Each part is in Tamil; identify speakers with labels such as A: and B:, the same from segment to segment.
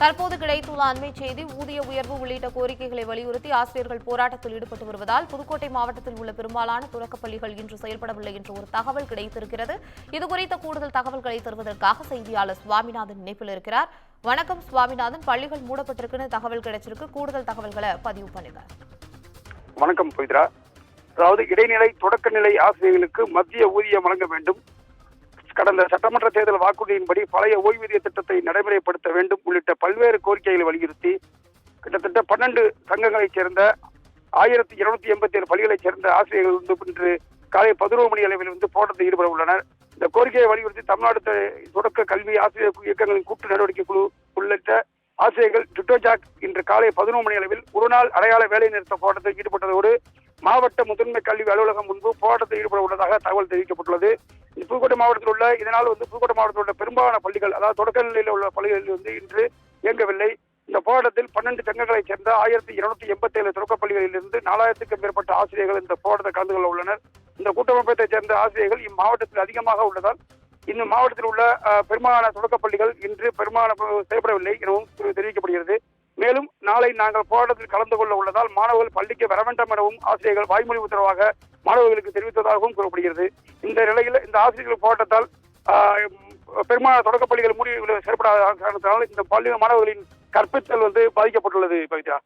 A: தற்போது கிடைத்துள்ள அண்மை செய்தி, ஊதிய உயர்வு உள்ளிட்ட கோரிக்கைகளை வலியுறுத்தி ஆசிரியர்கள் போராட்டத்தில் ஈடுபட்டு வருவதால் புதுக்கோட்டை மாவட்டத்தில் உள்ள பெரும்பாலான தொடக்கப் பள்ளிகள் இன்று செயல்படவில்லை என்ற ஒரு தகவல் கிடைத்திருக்கிறது. இதுகுறித்த கூடுதல் தகவல்களை தருவதற்காக செய்தியாளர் சுவாமிநாதன் இணைப்பில் இருக்கிறார். வணக்கம் சுவாமிநாதன், பள்ளிகள் மூடப்பட்டிருக்குன்னு தகவல் கிடைச்சிருக்கு, கூடுதல் தகவல்களை பதிவு பண்ணுங்க.
B: வணக்கம் பவித்ரா. அதாவது இடைநிலை தொடக்கநிலை ஆசிரியர்களுக்கு மத்திய ஊதியம் வழங்க வேண்டும், கடந்த சட்டமன்ற தேர்தல் வாக்குறுதியின்படி பழைய ஓய்வூதிய திட்டத்தை நடைமுறைப்படுத்த வேண்டும் உள்ளிட்ட பல்வேறு கோரிக்கைகளை வலியுறுத்தி கிட்டத்தட்ட 12 சங்கங்களைச் சேர்ந்த 1287 பள்ளிகளைச் சேர்ந்த ஆசிரியர்கள் இன்று காலை 11 மணி அளவில் போராட்டத்தில் ஈடுபட உள்ளனர். இந்த கோரிக்கையை வலியுறுத்தி தமிழ்நாடு தொடக்க கல்வி ஆசிரியர் இயக்கங்களின் கூட்டு நடவடிக்கை குழு உள்ளிட்ட ஆசிரியர்கள் டிட்டோஜாக் இன்று காலை 11 மணி அளவில் ஒருநாள் அடையாள வேலை நிறுத்த போராட்டத்தில் ஈடுபட்டதோடு மாவட்ட முதன்மை கல்வி அலுவலகம் முன்பு போராட்டத்தில் ஈடுபட உள்ளதாக தகவல் தெரிவிக்கப்பட்டுள்ளது. புதுக்கோட்டை மாவட்டத்தில் உள்ள இதனால் புதுக்கோட்டை மாவட்டத்தில் உள்ள பெரும்பாலான பள்ளிகள், அதாவது தொடக்க நிலையில் உள்ள பள்ளிகளில் இன்று இயங்கவில்லை. இந்த போராட்டத்தில் 12 சங்கங்களைச் சேர்ந்த 1287 தொடக்கப் பள்ளிகளில் இருந்து 4000க்கும் மேற்பட்ட ஆசிரியர்கள் இந்த போராட்டத்தில் கலந்து கொள்ள உள்ளனர். இந்த கூட்டமைப்பைச் சேர்ந்த ஆசிரியர்கள் இம்மாவட்டத்தில் அதிகமாக உள்ளதால் இந்த மாவட்டத்தில் உள்ள பெரும்பாலான தொடக்கப் பள்ளிகள் இன்று பெரும்பாலான செயல்படவில்லை எனவும் தெரிவிக்கப்படுகிறது. மேலும் நாளை நாங்கள் போராட்டத்தில் கலந்து கொள்ள உள்ளதால் மாணவர்கள் பள்ளிக்கு வர வேண்டாம் எனவும் ஆசிரியர்கள் வாய்மொழி உத்தரவாக மாணவர்களுக்கு தெரிவித்ததாகவும் கூறப்படுகிறது. இந்த நிலையில் இந்த ஆசிரியர்கள் போராட்டத்தால் பெரும்பாலான தொடக்கப் பள்ளிகள் மூடி செயல்படாத காரணத்தினால் இந்த பள்ளி மாணவர்களின் கற்பித்தல் பாதிக்கப்பட்டுள்ளது. பவித்ரா,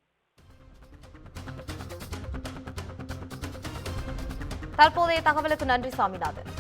A: தற்போதைய தகவலுக்கு நன்றி சாமிநாதன்.